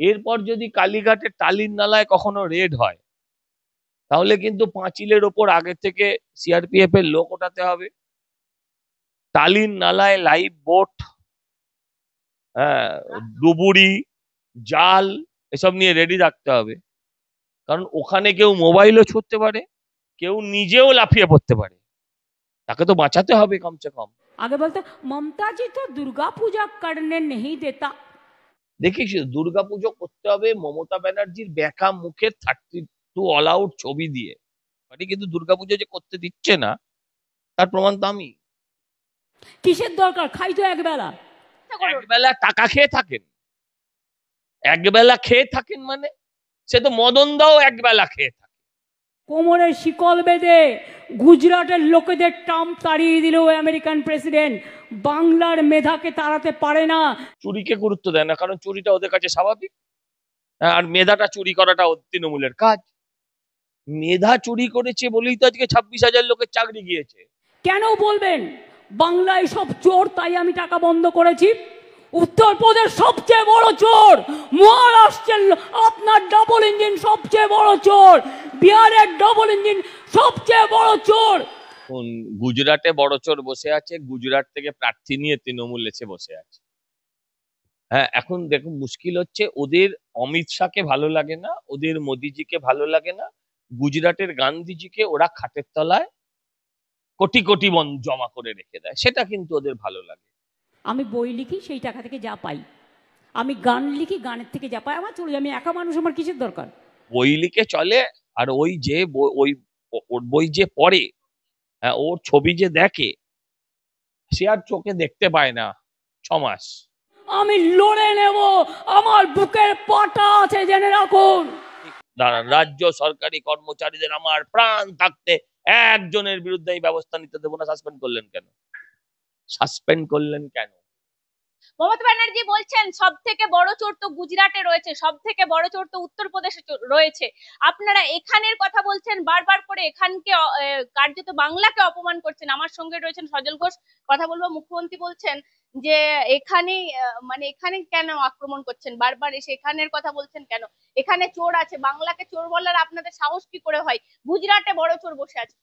এরপর যদি কালীঘাটের টালির নালায় কখনো রেড হয়, তাহলে কিন্তু পাঁচিলের ওপর আগে থেকে সিআরপিএফ এর লোক ওঠাতে হবে। টালির নালায় লাইভ বোট, হ্যাঁ, ডুবুরি, জাল এসব নিয়ে রেডি রাখতে হবে। কারণ ওখানে কেউ মোবাইলও ছুটতে পারে, কেউ নিজেও লাফিয়ে পড়তে পারে, তাকে তো বাঁচাতে হবে কমসে কম। आगे बोलते ममता जी तो दुर्गा पूजा करने नहीं देता। দেখিস দুর্গাপুজো করতে হবে মমতা ব্যানার্জির বেঁকা মুখের 32 অল আউট ছবি দিয়ে, মানে কিন্তু দুর্গাপুজো যে করতে দিচ্ছে না তার প্রমাণ তো আমি। কিসের দরকার, খাই তো একবেলা। একবেলা টাকা খেয়ে থাকেন, একবেলা খেয়ে থাকেন, মানে সে তো মদন দাও একবেলা খেয়ে থাকে। কোমরে শিকল বেঁধে গুজরাটের লোকেদের টাম তাড়িয়ে দিল আমেরিকান প্রেসিডেন্ট। বাংলার মেধাকে তাড়াতে পারে না। চুরিকে গুরুত্ব দেয় না, কারণ চুরিটা ওদের কাছে স্বাভাবিক। আর মেধাটা চুরি করাটা তৃণমূলের কাজ। মেধা চুরি করেছে বলেই তো আজকে 26,000 লোকের চাকরি গিয়েছে। কেন বলবেন বাংলায় সব চোর, তাই আমি টাকা বন্ধ করেছি? উত্তরপ্রদেশ সবচেয়ে বড় চোর, মহারাষ্ট্রের আপনার ডবল ইঞ্জিন সবচেয়ে বড় চোর, বিহারের ডবল ইঞ্জিন সবচেয়ে বড় চোর। গুজরাটে বড় চোর বসে আছে, গুজরাট থেকে প্রার্থী নিয়ে তৃণমূল এসে বসে আছে। হ্যাঁ, এখন দেখুন মুশকিল হচ্ছে, ওদের অমিত শাহকে ভালো লাগে না, ওদের মোদিজিকে ভালো লাগে না, গুজরাটের গান্ধীজিকে ওরা খাটের তলায় কোটি কোটি বন জমা করে রেখে দেয়, সেটা কিন্তু ওদের ভালো লাগে। আমি বই লিখি, সেই টাকা থেকে যা পাই। আমি গান লিখি, গানের থেকে যা পাই আমার চলে যায়। আমি একা মানুষ, আমার কিসের দরকার? বই লিখে চলে, আর ওই যে ওই ওর বই যে পড়ে, হ্যাঁ, ওর ছবি যে দেখে, সে আর চোখে দেখতে পায় না 6 মাস। আমি লড়ে নেব, আমার বুকের পাটা আছে, জেনে রাখুন। দাঁড়ান, রাজ্য সরকারি কর্মচারীদের আমার প্রাণ থাকতে একজনের বিরুদ্ধে এই ব্যবস্থা নিতে দেবো না। সাসপেন্ড করলেন কেন? সাসপেন্ড করলেন কেন? মমতা ব্যানার্জি বলছেন সব থেকে বড় চোর তো গুজরাটে রয়েছে, সব থেকে বড় চোর তো উত্তরপ্রদেশে রয়েছে। আপনারা এখানের কথা বলছেন বারবার করে, এখানকে কার্যত বাংলাকে অপমান করছেন। আমার সঙ্গে রয়েছেন সজল ঘোষ, কথা বলবো। মুখ্যমন্ত্রী বলছেন যে এখানে মানে এখানে কেন আক্রমণ করছেন, বারবার এসে এখানের কথা বলছেন কেন? এখানে চোর আছে, বাংলাকে চোর বলার আপনাদের সাহস কি করে হয়? গুজরাটে বড় চোর বসে আছে।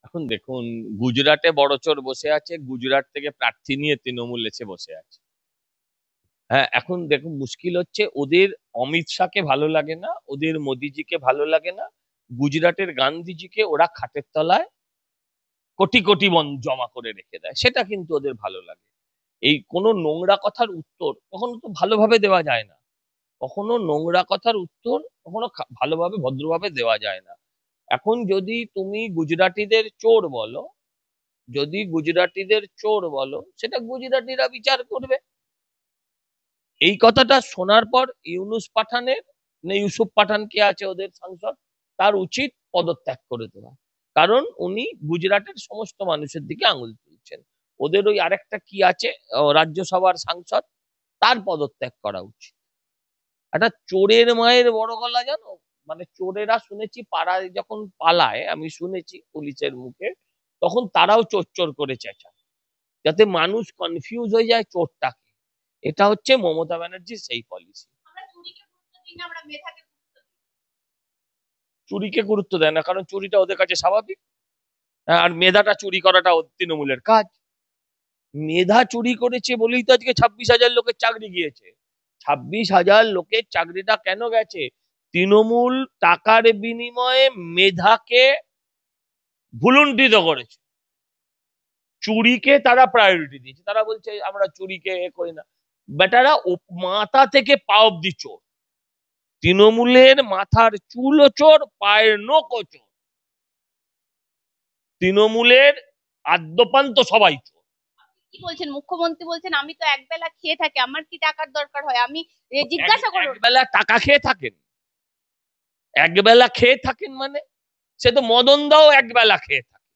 এখন দেখুন, গুজরাটে বড় চোর বসে আছে, গুজরাট থেকে প্রার্থী নিয়ে তৃণমূল এসে বসে আছে। হ্যাঁ, এখন দেখুন মুশকিল হচ্ছে, ওদের অমিত শাহকে ভালো লাগে না, ওদের মোদিজিকে ভালো লাগে না, গুজরাটের গান্ধীজিকে ওরা খাটের তলায় কোটি কোটি বন জমা করে রেখে দেয়, সেটা কিন্তু ওদের ভালো লাগে। এই কোনো নোংরা কথার উত্তর কখনো তো ভালোভাবে দেওয়া যায় না, কখনো নোংরা কথার উত্তর কখনো ভালোভাবে ভদ্রভাবে দেওয়া যায় না। এখন যদি তুমি গুজরাটিদের চোর বলো, যদি গুজরাটিদের চোর বলো, সেটা গুজরাটিরা বিচার করবে। এই কথাটা শোনার পর ইউনুস পাঠানের, ইউসুফ পাঠান কে আছে ওদের সাংসদ, তার উচিত পদত্যাগ করে দেওয়া। কারণ উনি গুজরাটের সমস্ত মানুষের দিকে আঙুল তুলছেন। ওদের ওই আরেকটা কি আছে, রাজ্যসভার সাংসদ, তার পদত্যাগ করা উচিত। একটা চোরের মায়ের বড় গলা, জানো, মানে চোরেরা শুনেছি পাড়ায় যখন পালায়, আমি শুনেছি পুলিশের মুখে, তখন তারাও চোর চোর করে চেঁচায়, যাতে মানুষ কনফিউজ হয়ে যায় চোরটাকে। এটা হচ্ছে মমতা ব্যানার্জির সেই পলিসি। চুরিকে গুরুত্ব দেয় না, কারণ চুরিটা ওদের কাছে স্বাভাবিক। আর মেধাটা চুরি করাটা তৃণমূলের কাজ। মেধা চুরি করেছে বলেই তো আজকে 26,000 লোকের চাকরি গিয়েছে। 26,000 লোকের চাকরিটা কেন গেছে? তৃণমূল টাকার বিনিময়ে মেধাকে ভুলুণ্ঠিত করেছে, চুরিকে তারা প্রায়োরিটি দিয়েছে। তারা বলছে আমরা চুরিকে করি না। বেটারা মাথা থেকে পা অব্দি চোর। তৃণমূলের মাথার চুলও চোর, পায়ের নখও চোর। তৃণমূলের আদ্যপান্ত সবাই চোর। কি বলছেন মুখ্যমন্ত্রী? বলছেন আমি তো একবেলা খেয়ে থাকি, আমার কি টাকার দরকার হয়? আমি জিজ্ঞাসা করব। একবেলা টাকা খেয়ে থাকেন, একবেলা খেয়ে থাকেন, মানে সে তো মদন দাও একবেলা খেয়ে থাকে,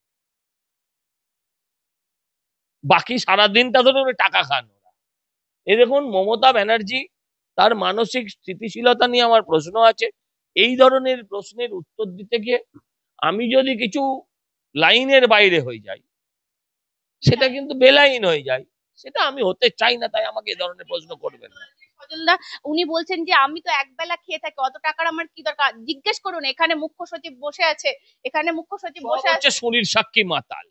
বাকি সারাদিনটা ধরে টাকা খান ওরা। এই দেখুন মমতা ব্যানার্জি, তার মানসিক স্থিতিশীলতা নিয়ে আমার প্রশ্ন আছে। এই ধরনের প্রশ্নের উত্তর দিতে গিয়ে আমি যদি কিছু লাইনের বাইরে হয়ে যাই, সেটা কিন্তু বেলাইন হয়ে যায়, সেটা আমি হতে চাই না। তাই আমাকে এই ধরনের প্রশ্ন করবেন না। সজলদা, উনি বলছেন যে আমি তো একবেলা খেয়ে থাকি, অত টাকার আমার কি দরকার? জিজ্ঞেস করুন, এখানে মুখ্য সচিব বসে আছে, এখানে মুখ্য সচিব সব বসে হচ্ছে আছে, শরীর সাক্ষী মাতাল।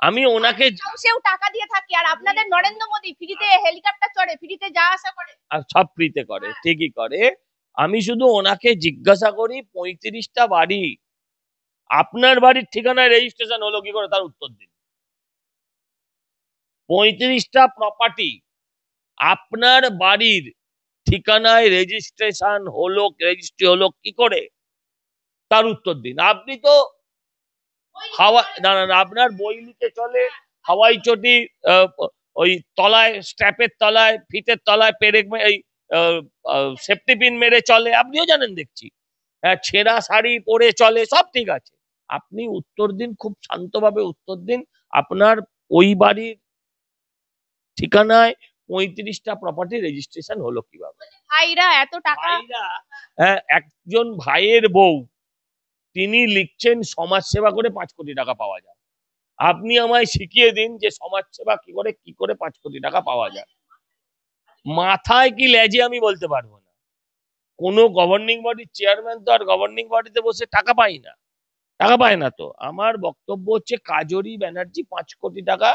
আমি ওনাকে সেও টাকা দিয়ে থাকে। আর আপনাদের নরেন্দ্র মোদী ফ্রিতে হেলিকপ্টার চড়ে, ফ্রিতে যা আসা করে। সব ফ্রিতে করে, ঠিকই করে। আমি শুধু ওনাকে জিজ্ঞাসা করি 35টা বাড়ি আপনার বাড়ির ঠিকানায় রেজিস্ট্রেশন হলো কি করে, তার উত্তর দিন। 35টা প্রপার্টি আপনার বাড়ির ঠিকানায় রেজিস্ট্রি হলো কি করে, তার উত্তর দিন। আপনি তো হাওয়া না না না, আপনার বই লিখে চলে হাওয়াই চটি, ওই তলায় স্ট্র্যাপের তলায় ফিতের তলায় পেরেক এই সেফটি পিন মেরে চলে, আপনিও জানেন দেখছি। হ্যাঁ, ছেঁড়া শাড়ি পরে চলে, সব ঠিক আছে। আপনি উত্তর দিন, খুব শান্তভাবে উত্তর দিন। আপনার ওই বাড়ির ঠিকানায় 35টা প্রপার্টি রেজিস্ট্রেশন হলো কিভাবে? ভাইরা এত টাকা, ভাইরা, হ্যাঁ, একজন ভাইয়ের বউ তিনি লিখছেন সমাজ সেবা করে 5 কোটি টাকা পাওয়া যায়। আপনি আমায় শিখিয়ে দিন যে সমাজ সেবা কি করে 5 কোটি টাকা পাওয়া যায়। মাথায় কি লেজে আমি বলতে পারবো না। কোনো গভর্নিং বডির চেয়ারম্যান তো আর গভর্নিং বডিতে বসে টাকা পায় না, টাকা পায় না। তো আমার বক্তব্য হচ্ছে কাজরি ব্যানার্জি 5 কোটি টাকা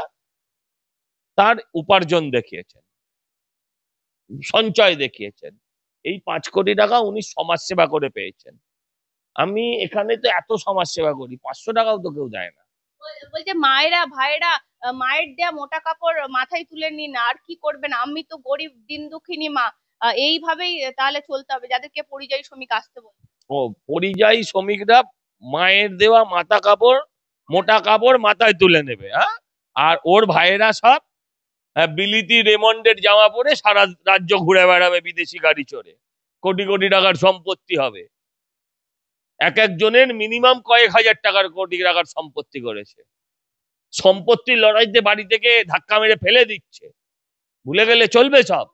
তার উপার্জন দেখিয়েছেন, সঞ্চয় দেখিয়েছেন। এই 5 কোটি টাকা উনি সমাজ সেবা করে পেয়েছেন। আমি এখানে তো এত সমাজ সেবা করি, 500 টাকাও তো কেউ দেয় না। বলছে মায়েরা ভাইরা, মায়ের দেয়া মোটা কাপড় মাথায় তুলে নিন, আর কি করবেন, আমি তো গরিব দিন দুঃখিনী মা, এইভাবেই তাহলে চলতে হবে, যাদেরকে পরিযায়ী শ্রমিক আসতে বলছে। ও, পরিযায়ী শ্রমিকরা মায়ের দেওয়া মোটা কাপড় মাথায় তুলে নেবে, হ্যাঁ? আর ওর ভাইয়েরা সব বিলিতি রেমন্ডের জামা পরে সারা রাজ্য ঘুরে বেড়াবে বিদেশি গাড়ি চড়ে, কোটি কোটি টাকার সম্পত্তি হবে। এক একজনের মিনিমাম কয়েক হাজার টাকার, কোটি টাকার সম্পত্তি করেছে। সম্পত্তির লড়াইতে বাড়ি থেকে ধাক্কা মেরে ফেলে দিচ্ছে, ভুলে গেলে চলবে সব।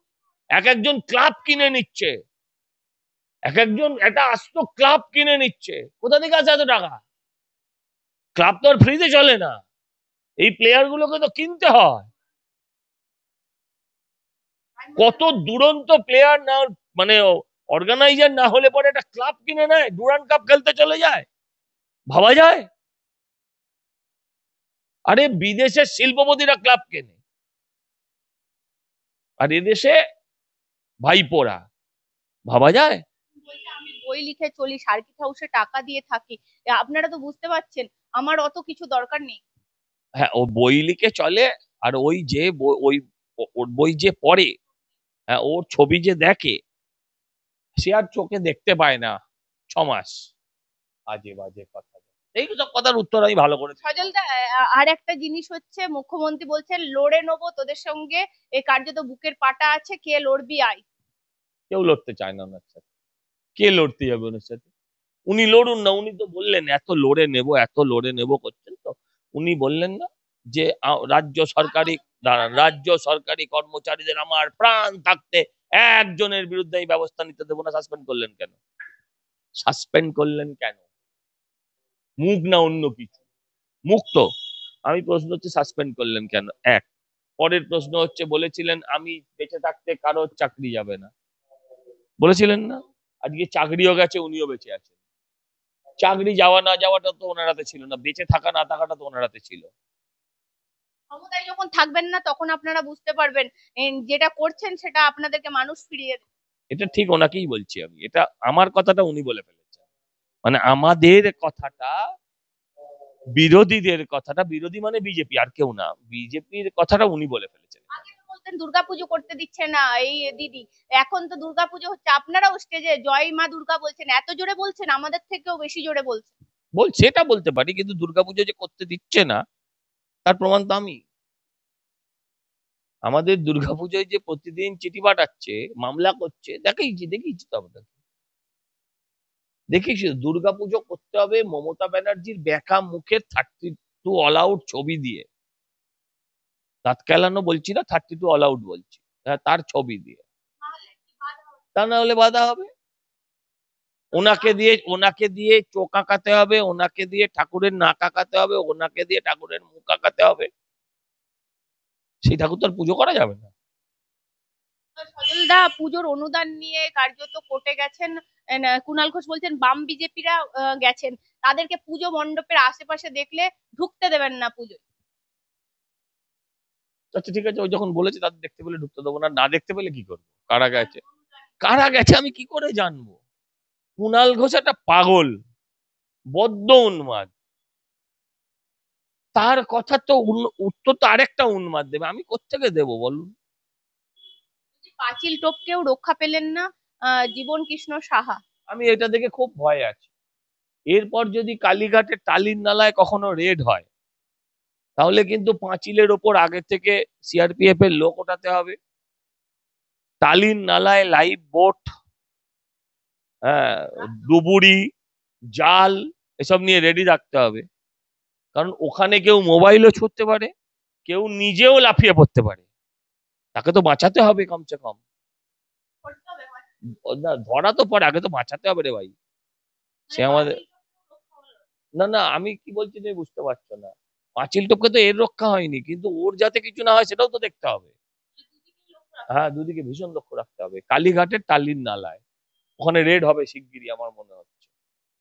এক একজন ক্লাব কিনে নিচ্ছে, এক একজন একটা আস্ত ক্লাব কিনে নিচ্ছে। কোথা থেকে আসে এত টাকা? ক্লাব তো আর ফ্রিতে চলে না, এই প্লেয়ার গুলোকে তো কিনতে হয়। কত দুরন্ত প্লেয়ার না, মানে অর্গানাইজার না হলে পরে একটা ক্লাব কিনে নেয়, ডুরান্ড কাপ খেলতে চলে যায়, ভাবা যায়? আরে বিদেশের শিল্পপতিরা ক্লাব কেনে, আর এদেশে ভাইপোরা, ভাবা যায়? বলছে আমি বই লিখে চলি, সার্কিট হাউসে টাকা দিয়ে থাকি, আপনারা তো বুঝতে পারছেন আমার অত কিছু দরকার নেই। হ্যাঁ, ও বই লিখে চলে, আর ওই যে ওর বই যে পড়ে, হ্যাঁ, ওর ছবি যে দেখে, সে আর চোখে দেখতে পায় না 6 মাস। আজে বাজে কথা, এই সব কথার উত্তর আমি ভালো করে। সজলদা, আর একটা জিনিস হচ্ছে, মুখ্যমন্ত্রী বলছেন লড়ে নেবো তোদের সঙ্গে, এই কার্যত বুকের পাটা আছে, কে লড়বি আয়। কেউ লড়তে চায় না ওনার সাথে, কে লড়তে যাবে ওনার সাথে? উনি লড়ুন না, উনি তো বললেন এত লড়ে নেব করছেন। তো উনি বললেন না যে রাজ্য সরকারি কর্মচারীদের আমার প্রাণ থাকতে একজনের বিরুদ্ধে এই ব্যবস্থা নিতে দেবো না। সাসপেন্ড করলেন কেন? মুখ না অন্য কিছু? মুখ তো। আমি প্রশ্ন হচ্ছে সাসপেন্ড করলেন কেন, এক। পরের প্রশ্ন হচ্ছে বলেছিলেন আমি বেঁচে থাকতে কারো চাকরি যাবে না, বলেছিলেন না? আজকে চাকরিও গেছে, উনিও বেঁচে আছেন। চাকরি যাওয়া না যাওয়াটা তো ওনার হাতে ছিল না, বেঁচে থাকা না থাকাটা তো ওনার হাতে ছিল। ক্ষমতায় যখন থাকবেন না তখন আপনারা বুঝতে পারবেন যেটা করছেন সেটা আপনাদেরকে মানুষ ফিরিয়ে দেবে। এটা ঠিক ওনাকেই বলছি আমি, এটা আমার কথাটা উনি বলে ফেলেছেন। মানে আমাদের কথাটা, বিরোধীদের কথাটা, বিরোধী মানে বিজেপি আর কেউ না, বিজেপির কথাটা উনি বলে ফেলেছেন। আগে তো বলতেন দুর্গাপুজো করতে দিচ্ছে না এই দিদি, এখন তো দুর্গাপুজো হচ্ছে, আপনারাও স্টেজে জয় মা দুর্গা বলছেন, এত জোরে বলছেন, আমাদের থেকেও বেশি জোরে বলছেন। সেটা বলতে পারি, কিন্তু দুর্গাপুজো যে করতে দিচ্ছে না তার প্রমাণ তো আমি। আমাদের দুর্গাপুজোয় যে প্রতিদিন চিঠি পাঠাচ্ছে, মামলা করছে, দেখিয়েছি তো আপনাকে। দেখিস, দুর্গাপুজো করতে হবে মমতা ব্যানার্জির বেকা মুখের 32 অল আউট ছবি দিয়ে, দাঁত কেলানো বলছি না, 32 অল আউট বলছি, হ্যাঁ, তার ছবি দিয়ে। তা না হলে বাধা হবে। ওনাকে দিয়ে চোখ আঁকাতে হবে, ওনাকে দিয়ে ঠাকুরের নাক আঁকাতে হবে, ওনাকে দিয়ে ঠাকুরের মুখ আঁকাতে হবে। সেই ঠাকুর তো আর পুজো করা যাবে না। সজলদা পুজোর অনুদান নিয়ে কার্যত কোর্টে গেছেন। কুণাল ঘোষ বলছেন বাম বিজেপিরা গেছেন, তাদেরকে পুজো মণ্ডপের আশেপাশে দেখলে ঢুকতে দেবেন না পুজো। আচ্ছা ঠিক আছে, ওই যখন বলেছে তাদের দেখতে পেলে ঢুকতে দেবো না, না দেখতে পেলে কি করবো? কারা গেছে, কারা গেছে আমি কি করে জানবো? কুণাল ঘোষ একটা পাগল, বদ্ধ উন্মাদ। তার কথা তো উত্তর তো আরেকটা উন্মাদ দেবে, আমি কোত্থেকে দেবো বলুন? পাঁচিল টপকেও রক্ষা পেলেন না জীবন কৃষ্ণ সাহা। আমি এটা দেখে খুব ভয় আছি। এরপর যদি কালীঘাটের টালির নালায় কখনো রেড হয়, তাহলে কিন্তু পাঁচিলের ওপর আগে থেকে সিআরপিএফ এর লোক ওঠাতে হবে। টালির নালায় লাইভ বোট, হ্যাঁ, ডুবুরি, জাল, এসব নিয়ে রেডি রাখতে হবে। কারণ ওখানে কেউ মোবাইলও ছুটতে পারে, কেউ নিজেও লাফিয়ে পড়তে পারে, তাকে তো বাঁচাতে হবে কমসে কম। না, ধরা তো পড়ে, আগে তো বাঁচাতে হবে রে ভাই। সে আমাদের, না না, আমি কি বলছি তুমি বুঝতে পারছো না। পাঁচিল টপকে তো এর রক্ষা হয়নি, কিন্তু ওর যাতে কিছু না হয় সেটাও তো দেখতে হবে। হ্যাঁ, দুদিকে ভীষণ লক্ষ্য রাখতে হবে। কালীঘাটের টালির নালায় ওখানে রেড হবে শিগগিরই আমার মনে হয়।